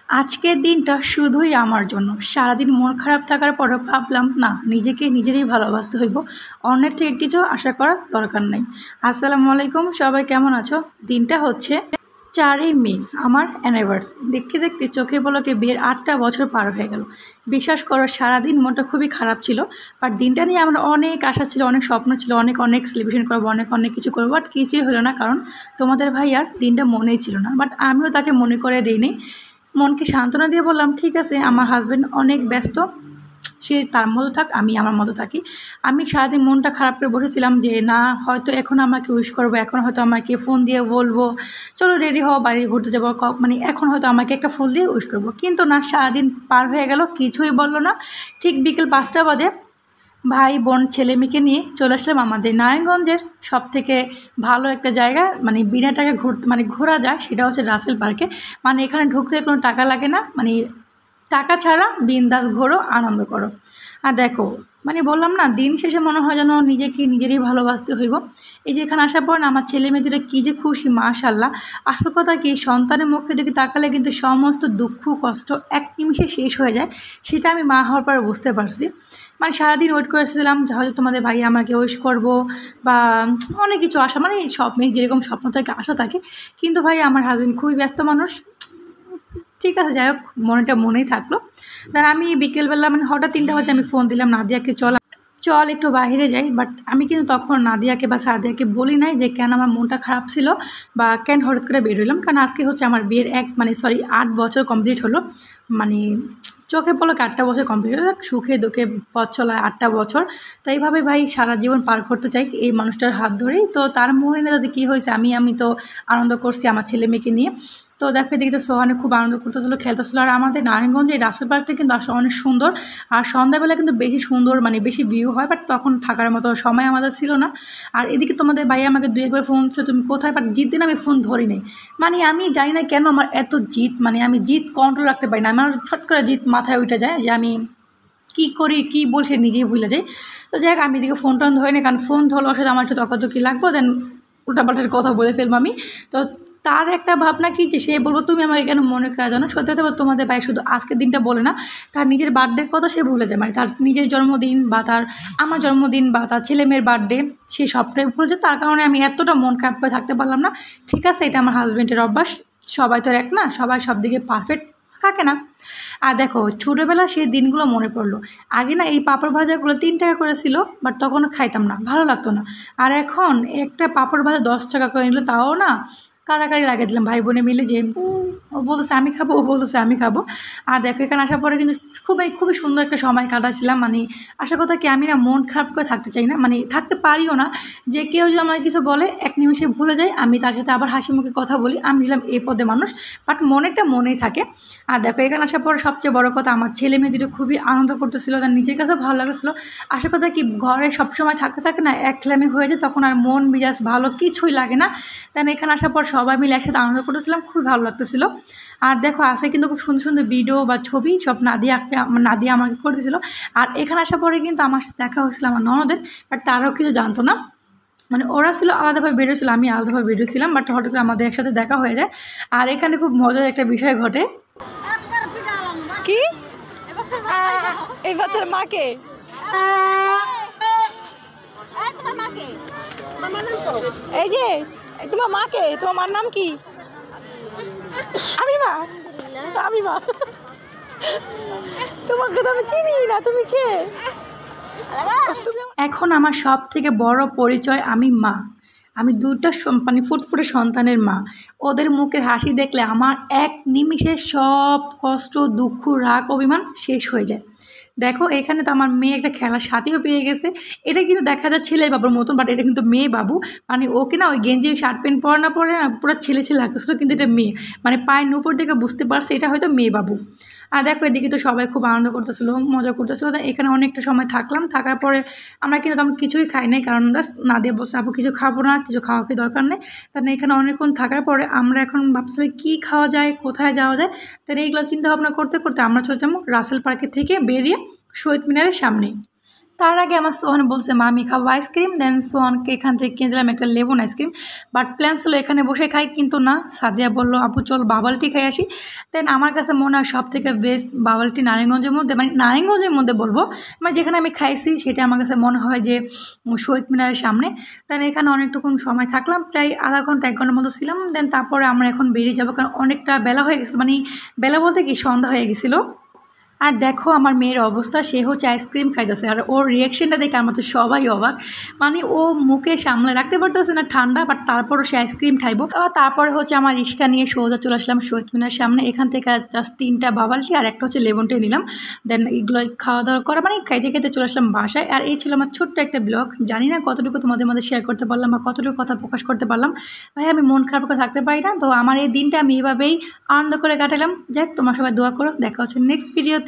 আজকের দিনটা শুধুই আমার জন্য। সারাদিন মন খারাপ থাকার পরেও ভাবলাম না, নিজেকে নিজেরই ভালোবাসতে হইব। অন্যের থেকে কিছু আশা করার দরকার নাই। আসসালামু আলাইকুম, সবাই কেমন আছো? দিনটা হচ্ছে 4ই মে, আমার অ্যানিভার্সারি। দেখতে দেখতে চোখের পলকে বিয়ের 8টা বছর পার হয়ে গেল। বিশ্বাস করো, সারাদিন মনটা খুবই খারাপ ছিল। বাট দিনটা নিয়ে আমার অনেক আশা ছিল, অনেক স্বপ্ন ছিল, অনেক অনেক সেলিব্রেশন করবো, অনেক অনেক কিছু করবো। বাট কিছুই হলো না, কারণ তোমাদের ভাই আর দিনটা মনেই ছিল না। বাট আমিও তাকে মনে করে দিইনি। মনকে সান্ত্বনা দিয়ে বললাম, ঠিক আছে, আমার হাজব্যান্ড অনেক ব্যস্ত, সে তার মতো থাক, আমি আমার মতো থাকি। আমি সারাদিন মনটা খারাপ করে বসেছিলাম যে না, হয়তো এখন আমাকে উইশ করবো, এখন হয়তো আমাকে ফোন দিয়ে বলবো চলো রেডি হও, বাইরে ঘুরতে যাবো, মানে এখন হয়তো আমাকে একটা ফুল দিয়ে উইশ করবো। কিন্তু না, সারাদিন পার হয়ে গেল, কিছুই বললো না। ঠিক বিকেল 5টা বাজে ভাই বোন ছেলে মেয়েকে নিয়ে চলে আসলাম আমাদের নারায়ণগঞ্জের সবথেকে ভালো একটা জায়গা, মানে বিনা টাকা ঘোরা যায়, সেটা হচ্ছে রাসেল পার্কে। মানে এখানে ঢুকতে কোনো টাকা লাগে না, মানে টাকা ছাড়া বিন্দাস ঘোরো, আনন্দ করো। আর দেখো, মানে বললাম না, দিন শেষে মনে হয় যেন নিজেকে নিজেরই ভালোবাসতে হইব। এই যে এখানে আসার পর না, আমার ছেলে মেয়ে দুটো কী যে খুশি, মাশাল্লাহ। আসল কথা কি, সন্তানের মুখে দিকে তাকালে কিন্তু সমস্ত দুঃখ কষ্ট এক নিমিষে শেষ হয়ে যায়। সেটা আমি মা হওয়ার পর বুঝতে পারছি। মানে সারাদিন ওয়েট করেছিলাম যে হয়তো তোমাদের ভাই আমাকে উইশ করবো, বা অনেক কিছু আশা, মানে সব মেয়ে যেরকম স্বপ্ন থাকে, আশা থাকে। কিন্তু ভাই আমার হাজব্যান্ড খুবই ব্যস্ত মানুষ। ঠিক আছে, যাই হোক, মনেই থাকলো। দেন আমি বিকেলবেলা, মানে হঠাৎ 3টা বাজে, আমি ফোন দিলাম নাদিয়াকে, চল একটু বাইরে যাই। বাট আমি কিন্তু তখন নাদিয়াকে বা সাদিয়াকে বলি নাই যে কেন আমার মনটা খারাপ ছিল বা কেন হঠাৎ করে বের হইলাম। কারণ আজকে হচ্ছে আমার বিয়ের 8 বছর কমপ্লিট হলো। মানে চোখে পলকে 8টা বছর কমপ্লিট হলো। সুখে দুঃখে পথ চলায় 8টা বছর। তো এইভাবে ভাই সারা জীবন পার করতে চাই এই মানুষটার হাত ধরেই। তো তার মনে না যদি কী হয়েছে, আমি তো আনন্দ করছি আমার ছেলে মেয়েকে নিয়ে। তো দেখো, এদিকে তো সোহানে খুব আনন্দ করতেছিল, খেলতেছিল। আর আমাদের নারায়ণগঞ্জে এই রাসেল পার্কটা কিন্তু আসলে অনেক সুন্দর। আর সন্ধ্যাবেলা কিন্তু বেশি সুন্দর, মানে বেশি ভিউ হয়। বাট তখন থাকার মতো সময় আমাদের ছিল না। আর এদিকে তোমাদের ভাই আমাকে 2-1 বার ফোন ছিল, তুমি কোথায়? বাট জিত দিন আমি ফোন ধরি নাই। মানে আমি জানি না কেন আমার এত জিত, মানে আমি জিত কন্ট্রোল রাখতে পারি না। আমার ফট করে জিত মাথায় উঠে যায় যে আমি কী করি, কী বলছে, নিজেই ভুলে যাই। তো যাই হোক, আমি এদিকে ফোন টোন ধরি না, কারণ ফোন ধরলে ওর সাথে আমার একটু তর্কাতর্কি লাগবো, দেন উল্টাপাল্টার কথা বলে ফেলবো আমি। তো তার একটা ভাবনা কি, যে সে বলবো তুমি আমাকে কেন মনে করা জানো। সত্যি কথা বলতে, তোমাদের ভাই শুধু আজকের দিনটা বলে না, তার নিজের বার্থডের কথা সে ভুলে যায়। মানে তার নিজের জন্মদিন বা আমার জন্মদিন বা তার ছেলে মেয়ের বার্থডে, সে সবটাই ভুলে যায়। তার কারণে আমি এতটা মন খারাপ করে থাকতে পারলাম না। ঠিক আছে, এটা আমার হাজব্যান্ডের অভ্যাস। সবাই তো এক না, সবাই সব দিকে পারফেক্ট থাকে না। আর দেখো, ছোটোবেলা সেই দিনগুলো মনে পড়লো। আগে না এই পাঁপড় ভাজাগুলো 3 টাকা করে ছিল, বাট তখনও খাইতাম না, ভালো লাগতো না। আর এখন একটা পাঁপড় ভাজা 10 টাকা করে নিল, তাও না কাড়াকাড়ি লাগিয়ে দিলাম ভাই বোনে মিলে, যে ও বলতেছে আমি খাবো, ও বলতেছে আমি খাবো। আর দেখো, এখানে আসার পরে কিন্তু খুবই সুন্দর একটা সময় কাটাচ্ছিলাম। মানে আশা কথা কি, আমি না মন খারাপ করে থাকতে চাই না, মানে থাকতে পারিও না। যে কেউ যদি আমাকে কিছু বলে, এক নিমিষে ভুলে যাই, আমি তার সাথে আবার হাসি মুখে কথা বলি। আমি হলাম এই পদে মানুষ, বাট মনেই থাকে। আর দেখো, এখানে আসার পরে সবচেয়ে বড় কথা, আমার ছেলে মেয়ে দুটো খুবই আনন্দ করতেছিল, তার নিজের কাছে ভালো লাগতেছিলো। আশা কথা কি, ঘরে সবসময় থাকতে থাকে না, একঘেয়েমি হয়ে যায়, তখন আর মন মেজাজ ভালো কিছুই লাগে না। তাই এখানে আসার পর সবাই মিলে একসাথে আনন্দ করতেছিলাম, খুবই ভালো লাগতেছিলো। আর দেখো, আসে কিন্তু খুব সুন্দর সুন্দর ভিডিও বা ছবি সব নাদিয়া আমাকে করে দিয়েছিলো। আর এখানে আসার পরে কিন্তু আমার সাথে দেখা হয়েছিল আমার ননদের, বাট তারাও কিছু জানতো না। মানে ওরা ছিল আলাদাভাবে বেরোছিল, আমি আলাদাভাবে বেরোছিলাম, বাট হঠাৎ করে আমাদের একসাথে দেখা হয়ে যায়। আর এখানে খুব মজার একটা বিষয় ঘটে। কি এই বাচ্চার মাকে, এই যে তোমার মাকে, তোমার মার নাম কি? আমি মা তোমাকে তো আমি চিনি না, তুমি কে? এখন আমার সব থেকে বড় পরিচয়, আমি মা। আমি 2টা মানে ফুটফুটে সন্তানের মা। ওদের মুখের হাসি দেখলে আমার এক নিমিষে সব কষ্ট, দুঃখ, রাগ, অভিমান শেষ হয়ে যায়। দেখো, এখানে তো আমার মেয়ে একটা খেলার সাথীও পেয়ে গেছে। এটা কিন্তু দেখা যায় ছেলে বাবুর মতন, বাট এটা কিন্তু মেয়ে বাবু। মানে ওকে না ওই গেঞ্জি শার্ট প্যান্ট পরে না পুরো ছেলে লাগতেছিল, কিন্তু এটা মেয়ে। মানে পায়ের নুপুর থেকে বুঝতে পারছে এটা হয়তো মেয়ে বাবু। আর দেখো, এদিকে তো সবাই খুব আনন্দ করতেছিল, মজা করতেছিল। এখানে অনেকটা সময় থাকলাম, থাকার পরে আমরা কিন্তু তেমন কিছুই খাই নাই, কারণ নাদিয়া বলছে আপু কিছু খাবো না, কিছু খাওয়া কি দরকার নেই। তাহলে এখানে অনেকক্ষণ থাকার পরে আমরা এখন ভাবছিলাম কী খাওয়া যায়, কোথায় যাওয়া যায়। তাহলে এইগুলো চিন্তা ভাবনা করতে করতে আমরা চলে যাবো রাসেল পার্কের থেকে বেরিয়ে শহীদ মিনারের সামনে। তার আগে আমার সোহান বলছে মা আমি খাবো আইসক্রিম, দেন সোহানকে এখান থেকে কিনে দিলাম একটা লেবুন আইসক্রিম। বাট প্ল্যান ছিল এখানে বসে খাই, কিন্তু না, সাদিয়া বললো আপু চল বাবালটি খাই আসি। দেন আমার কাছে মনে হয় সব থেকে বেস্ট বাবালটি নারায়ণগঞ্জের মধ্যে, মানে নারায়ণগঞ্জের মধ্যে বলবো, মানে যেখানে আমি খাইছি সেটা আমার কাছে মনে হয় যে শহীদ মিনারের সামনে। দেন এখানে অনেকটুকুন সময় থাকলাম, প্রায় আধা ঘন্টা 1 ঘন্টার মতো ছিলাম। দেন তারপরে আমরা এখন বেরিয়ে যাবো, কারণ অনেকটা বেলা হয়ে গেছিলো, মানে বেলা বলতে কি সন্ধ্যা হয়ে গেছিলো। আর দেখো আমার মেয়ের অবস্থা, সে হচ্ছে আইসক্রিম খাইতেছে, আর ওর রিয়াকশনটা দেখে আমার তো সবাই অবাক, মানে ও মুখে সামলে রাখতে পারতেছে না ঠান্ডা, বাট তারপরও সে আইসক্রিম খাইবো। তারপরে হচ্ছে আমার রিক্সা নিয়ে সোজা চলে আসলাম শহীদ মিনারের সামনে। এখান থেকে জাস্ট 3টা বাবালটি আর একটা হচ্ছে লেবনটি নিলাম। দেন এগুলো খাওয়া দাওয়া করা, মানে খাইতে খাইতে চলে আসলাম বাসায়। আর এই ছিল আমার ছোট্ট একটা ব্লগ। জানি না কতটুকু তোমাদের মধ্যে শেয়ার করতে পারলাম বা কতটুকু কথা প্রকাশ করতে পারলাম। ভাই আমি মন খারাপ করে থাকতে পারি না, তো আমার এই দিনটা আমি এভাবেই আনন্দ করে কাটালাম। যাক, তোমরা সবাই দোয়া করো, দেখা হচ্ছে নেক্সট ভিডিওতে।